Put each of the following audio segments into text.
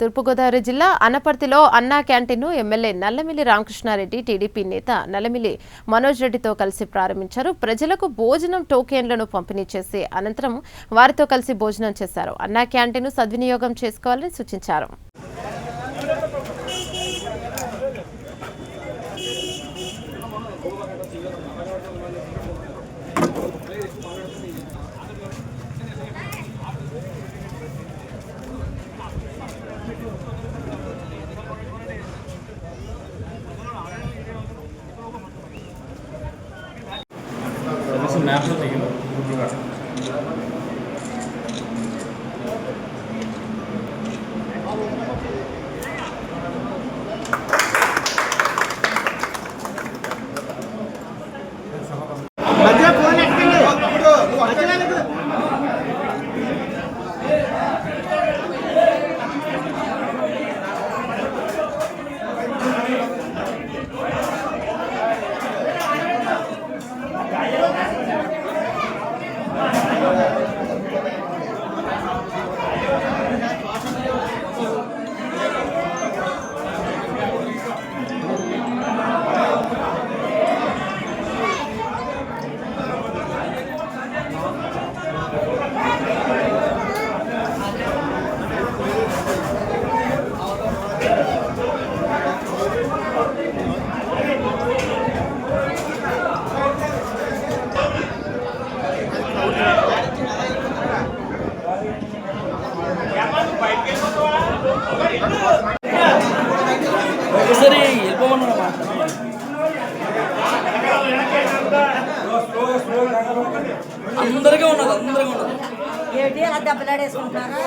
తూర్పుగోదావరి జిల్లా అనపర్తిలో అన్నా క్యాంటీన్ను MLA Nallamilli Ramakrishna Reddy TDP నేత నల్లమిల్లి మనోజ్ రెడ్డితో కలిసి ప్రారంభించారు. ప్రజలకు భోజనం టోకెన్లను పంపిణీ చేసి అనంతరం వారితో కలిసి భోజనం చేశారు. అన్నా క్యాంటీన్ను సద్వినియోగం చేసుకోవాలని సూచించారు. అందరికీ ఉన్నది ఏంటి అలా దెబ్బలాడేసుకుంటున్నారా?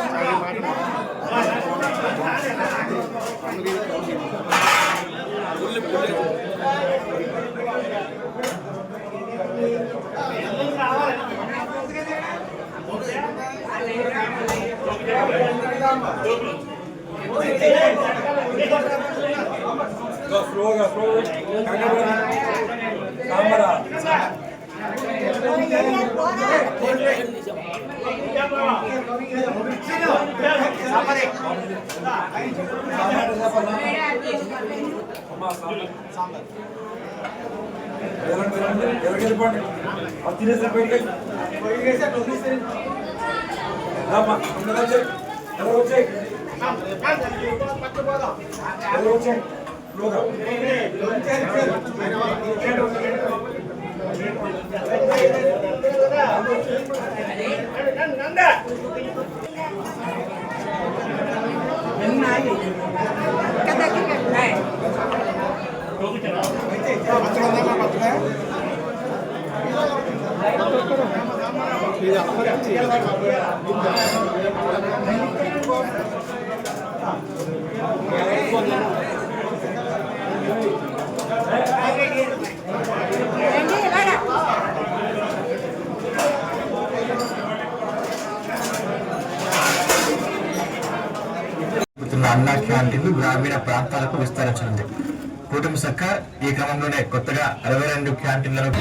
అన్నా క్యాంటీన్లు గ్రామీణ ప్రాంతాలకు విస్తరించనుంది. కూటమి సర్కార్ ఈ క్రమంలోనే కొత్తగా 62 క్యాంటీన్లను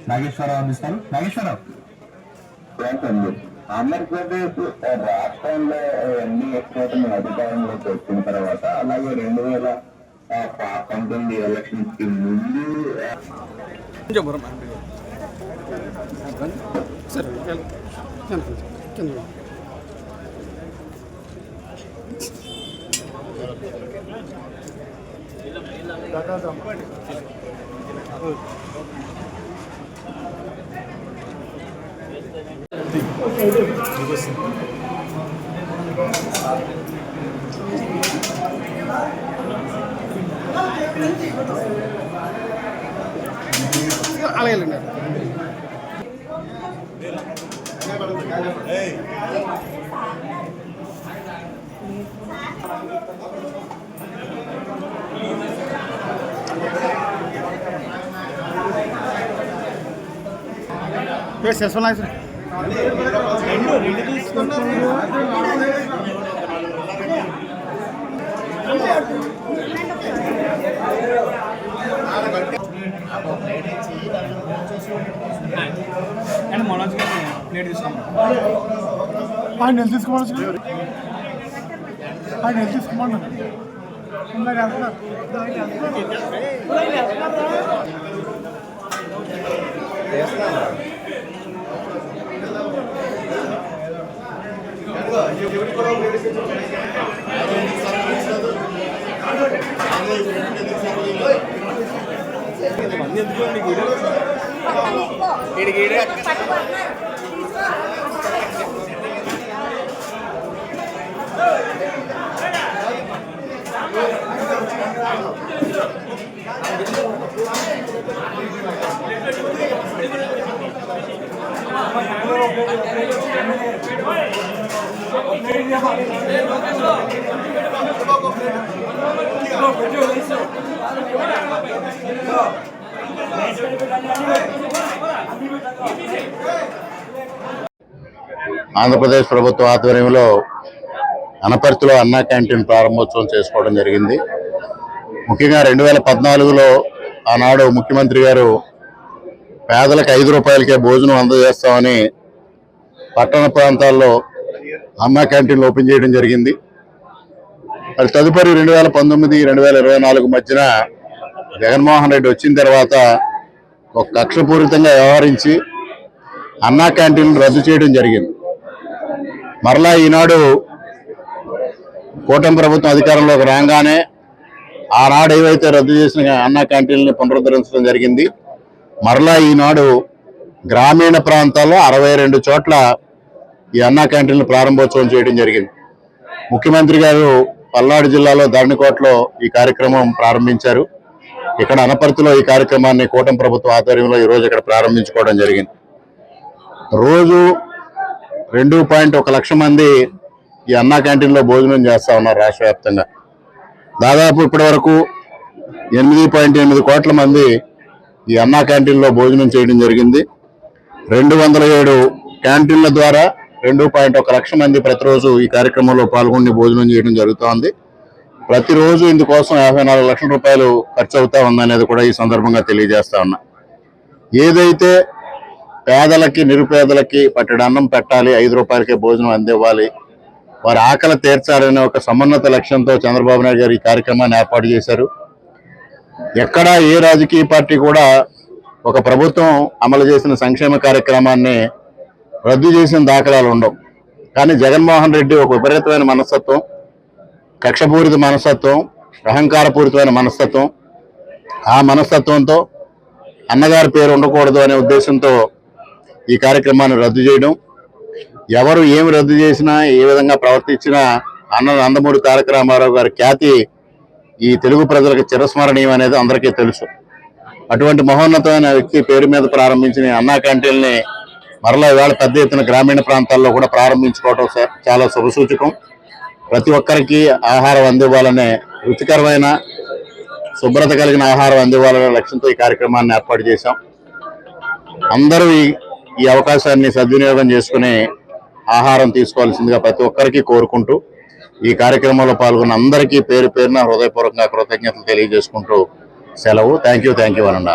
నాగేశ్వరరావు అందిస్తారు. నాగేశ్వరరావు, ఆంధ్రప్రదేశ్ రాష్ట్రంలో ఎన్డీఏ కూటమి అధికారంలోకి వచ్చిన తర్వాత అలాగే 2019 ఎలక్షన్స్ కి ముందు అలాగే సెల్ఫోన్ మనోజ్ గారు ఆంధ్రప్రదేశ్ ప్రభుత్వ ఆధ్వర్యంలో అనపర్తిలో అన్నా క్యాంటీన్ ప్రారంభోత్సవం చేసుకోవడం జరిగింది. ముఖ్యంగా 2014లో ఆనాడు ముఖ్యమంత్రి గారు పేదలకు 5 రూపాయలకే భోజనం అందజేస్తామని పట్టణ ప్రాంతాల్లో అన్నా క్యాంటీన్లు ఓపెన్ చేయడం జరిగింది. మరి తదుపరి 2019-2024 మధ్యన జగన్మోహన్ రెడ్డి వచ్చిన తర్వాత ఒక కక్షపూరితంగా వ్యవహరించి అన్నా క్యాంటీన్లు రద్దు చేయడం జరిగింది. మరలా ఈనాడు కూటమి ప్రభుత్వం అధికారంలోకి రాగానే ఆనాడు ఏవైతే రద్దు చేసిన అన్నా క్యాంటీన్లని పునరుద్ధరించడం జరిగింది. మరలా ఈనాడు గ్రామీణ ప్రాంతాల్లో 62 చోట్ల ఈ అన్నా క్యాంటీన్లు ప్రారంభోత్సవం చేయడం జరిగింది. ముఖ్యమంత్రి గారు పల్నాడు జిల్లాలో ధరణికోటలో ఈ కార్యక్రమం ప్రారంభించారు. ఇక్కడ అనపర్తిలో ఈ కార్యక్రమాన్ని కూటమి ప్రభుత్వ ఆధ్వర్యంలో ఈరోజు ఇక్కడ ప్రారంభించుకోవడం జరిగింది. రోజు 2.1 లక్ష మంది ఈ అన్నా క్యాంటీన్లో భోజనం చేస్తా ఉన్నారు రాష్ట్ర వ్యాప్తంగా. దాదాపు ఇప్పటి వరకు 8.8 కోట్ల మంది ఈ అన్నా క్యాంటీన్లో భోజనం చేయడం జరిగింది. 207 క్యాంటీన్ల ద్వారా 2.1 లక్ష మంది ప్రతిరోజు ఈ కార్యక్రమంలో పాల్గొని భోజనం చేయడం జరుగుతోంది. ప్రతిరోజు ఇందుకోసం 54 లక్షల రూపాయలు ఖర్చు అవుతా ఉందనేది కూడా ఈ సందర్భంగా తెలియజేస్తా ఉన్నా. ఏదైతే పేదలకి నిరుపేదలకి పట్టెడు అన్నం పెట్టాలి, 5 రూపాయలకే భోజనం అందివ్వాలి, వారి ఆకలి తీర్చాలనే ఒక సమున్నత లక్ష్యంతో చంద్రబాబు నాయుడు గారు ఈ కార్యక్రమాన్ని ఏర్పాటు చేశారు. ఎక్కడా ఏ రాజకీయ పార్టీ కూడా ఒక ప్రభుత్వం అమలు చేసిన సంక్షేమ కార్యక్రమాన్ని రద్దు చేసిన దాఖలాలు ఉండవు. కానీ జగన్మోహన్ రెడ్డి ఒక విపరీతమైన మనస్తత్వం, కక్షపూరిత మనస్తత్వం, అహంకారపూరితమైన మనస్తత్వం, ఆ మనస్తత్వంతో అన్నగారి పేరు ఉండకూడదు అనే ఉద్దేశంతో ఈ కార్యక్రమాన్ని రద్దు చేయడం, ఎవరు ఏమి రద్దు చేసినా ఏ విధంగా ప్రవర్తించినా నందమూరి తారక రామారావు గారి ఖ్యాతి ఈ తెలుగు ప్రజలకు చిరస్మరణీయం అనేది అందరికీ తెలుసు. అటువంటి మహోన్నతమైన వ్యక్తి పేరు మీద ప్రారంభించిన అన్నా క్యాంటీన్ని మరలా ఇవాళ పెద్ద ఎత్తున గ్రామీణ ప్రాంతాల్లో కూడా ప్రారంభించుకోవడం చాలా శుభసూచకం. ప్రతి ఒక్కరికి ఆహారం అందివ్వాలనే, రుచికరమైన శుభ్రత కలిగిన ఆహారం అందివ్వాలనే లక్ష్యంతో ఈ కార్యక్రమాన్ని ఏర్పాటు చేశాం. అందరూ ఈ అవకాశాన్ని సద్వినియోగం చేసుకుని ఆహారం తీసుకోవాల్సిందిగా ప్రతి ఒక్కరికి కోరుకుంటూ ఈ కార్యక్రమంలో పాల్గొన్న అందరికీ పేరు పేరున హృదయపూర్వకంగా కృతజ్ఞతలు తెలియజేసుకుంటూ సెలవు. థ్యాంక్ యూ అని అన్నారు.